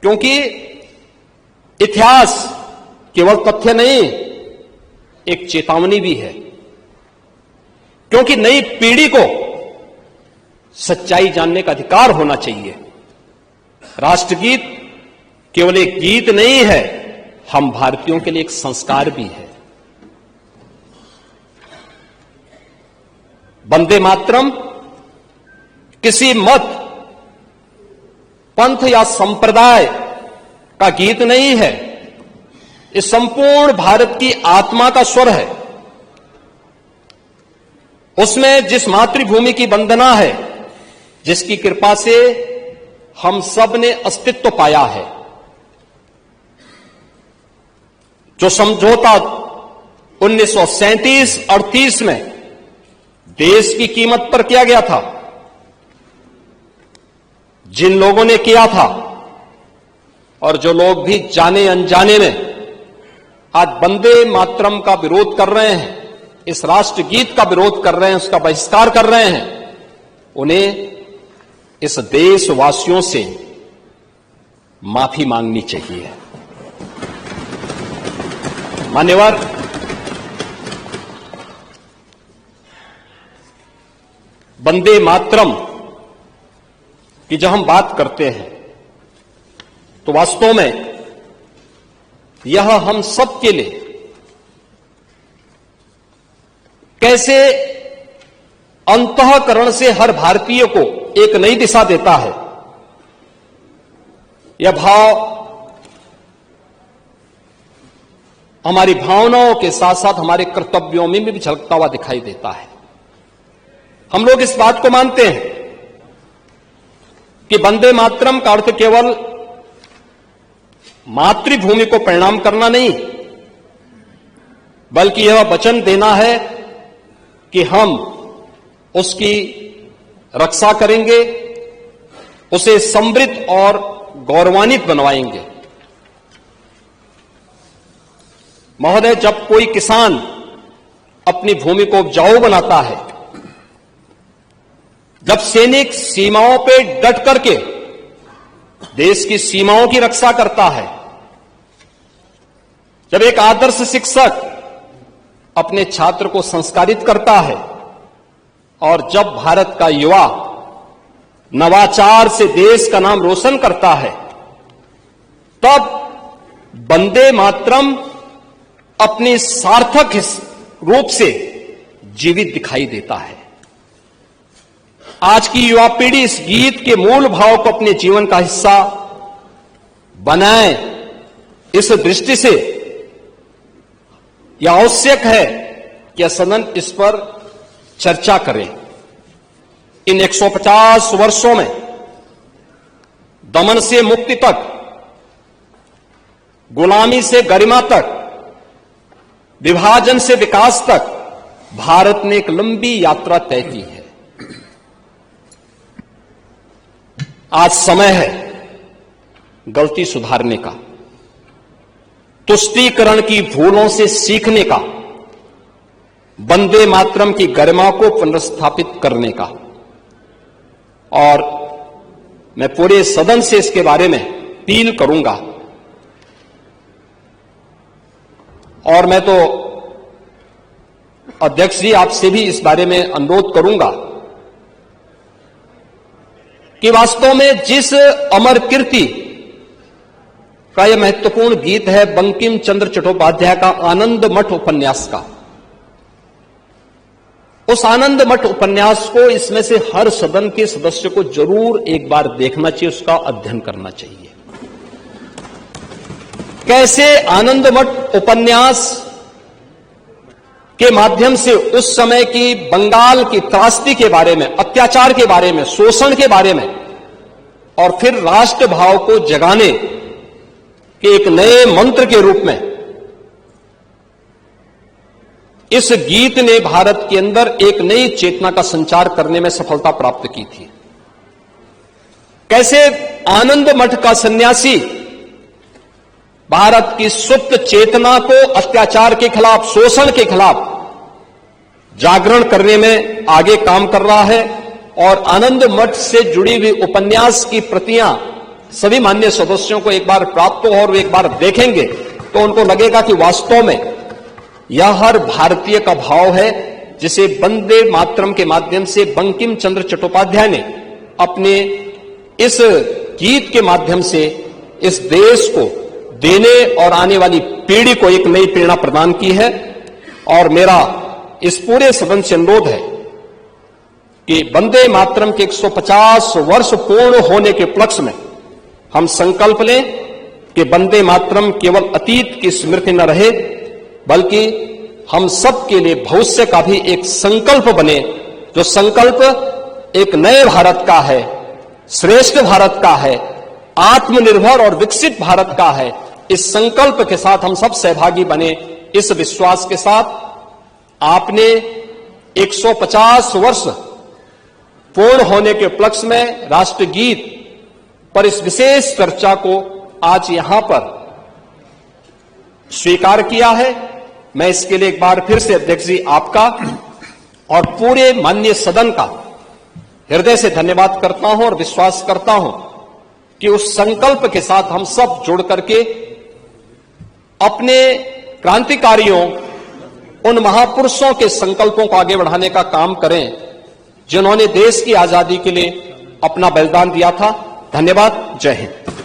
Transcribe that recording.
क्योंकि इतिहास केवल तथ्य नहीं, एक चेतावनी भी है। क्योंकि नई पीढ़ी को सच्चाई जानने का अधिकार होना चाहिए। राष्ट्रगीत केवल एक गीत नहीं है, हम भारतीयों के लिए एक संस्कार भी है। वंदे मातरम किसी मत, पंथ या संप्रदाय का गीत नहीं है, इस संपूर्ण भारत की आत्मा का स्वर है। उसमें जिस मातृभूमि की वंदना है, जिसकी कृपा से हम सब ने अस्तित्व पाया है, जो समझौता 1937-38 में देश की कीमत पर किया गया था, जिन लोगों ने किया था और जो लोग भी जाने अनजाने में आज वंदे मातरम का विरोध कर रहे हैं, इस राष्ट्रगीत का विरोध कर रहे हैं, उसका बहिष्कार कर रहे हैं, उन्हें इस देशवासियों से माफी मांगनी चाहिए। मान्यवर, वंदे मातरम की जब हम बात करते हैं तो वास्तव में यह हम सब के लिए कैसे अंतःकरण से हर भारतीय को एक नई दिशा देता है। यह भाव हमारी भावनाओं के साथ साथ हमारे कर्तव्यों में भी झलकता हुआ दिखाई देता है। हम लोग इस बात को मानते हैं कि वंदे मातरम का अर्थ केवल मातृभूमि को प्रणाम करना नहीं, बल्कि यह वचन देना है कि हम उसकी रक्षा करेंगे, उसे समृद्ध और गौरवान्वित बनवाएंगे। महोदय, जब कोई किसान अपनी भूमि को उपजाऊ बनाता है, जब सैनिक सीमाओं पे डट करके देश की सीमाओं की रक्षा करता है, जब एक आदर्श शिक्षक अपने छात्र को संस्कारित करता है, और जब भारत का युवा नवाचार से देश का नाम रोशन करता है, तब वंदे मातरम अपनी सार्थक रूप से जीवित दिखाई देता है। आज की युवा पीढ़ी इस गीत के मूल भाव को अपने जीवन का हिस्सा बनाए, इस दृष्टि से यह आवश्यक है कि सदन इस पर चर्चा करें। इन 150 वर्षों में दमन से मुक्ति तक, गुलामी से गरिमा तक, विभाजन से विकास तक भारत ने एक लंबी यात्रा तय की है। आज समय है गलती सुधारने का, तुष्टीकरण की भूलों से सीखने का, वंदे मातरम की गरिमा को पुनर्स्थापित करने का। और मैं पूरे सदन से इसके बारे में अपील करूंगा। और मैं तो अध्यक्ष जी आपसे भी इस बारे में अनुरोध करूंगा कि वास्तव में जिस अमर कीर्ति का यह महत्वपूर्ण गीत है, बंकिम चंद्र चट्टोपाध्याय का आनंद मठ उपन्यास का, उस आनंद मठ उपन्यास को इसमें से हर सदन के सदस्य को जरूर एक बार देखना चाहिए, उसका अध्ययन करना चाहिए। कैसे आनंद मठ उपन्यास के माध्यम से उस समय की बंगाल की त्रासदी के बारे में, अत्याचार के बारे में, शोषण के बारे में, और फिर राष्ट्र भाव को जगाने के एक नए मंत्र के रूप में इस गीत ने भारत के अंदर एक नई चेतना का संचार करने में सफलता प्राप्त की थी। कैसे आनंद मठ का सन्यासी भारत की सुप्त चेतना को अत्याचार के खिलाफ, शोषण के खिलाफ जागरण करने में आगे काम कर रहा है, और आनंद मठ से जुड़ी हुई उपन्यास की प्रतियां सभी माननीय सदस्यों को एक बार प्राप्त हो और वे एक बार देखेंगे तो उनको लगेगा कि वास्तव में यह हर भारतीय का भाव है, जिसे वंदे मातरम के माध्यम से बंकिम चंद्र चट्टोपाध्याय ने अपने इस गीत के माध्यम से इस देश को देने और आने वाली पीढ़ी को एक नई प्रेरणा प्रदान की है। और मेरा इस पूरे सदन से अनुरोध है कि वंदे मातरम के 150 वर्ष पूर्ण होने के उपलक्ष्य में हम संकल्प लें कि वंदे मातरम केवल अतीत की स्मृति न रहे, बल्कि हम सब के लिए भविष्य का भी एक संकल्प बने, जो संकल्प एक नए भारत का है, श्रेष्ठ भारत का है, आत्मनिर्भर और विकसित भारत का है। इस संकल्प के साथ हम सब सहभागी बने। इस विश्वास के साथ आपने 150 वर्ष पूर्ण होने के उपलक्ष्य में राष्ट्रगीत पर इस विशेष चर्चा को आज यहां पर स्वीकार किया है। मैं इसके लिए एक बार फिर से अध्यक्ष जी आपका और पूरे माननीय सदन का हृदय से धन्यवाद करता हूं और विश्वास करता हूं कि उस संकल्प के साथ हम सब जुड़ करके अपने क्रांतिकारियों, उन महापुरुषों के संकल्पों को आगे बढ़ाने का काम करें जिन्होंने देश की आजादी के लिए अपना बलिदान दिया था। धन्यवाद। जय हिंद।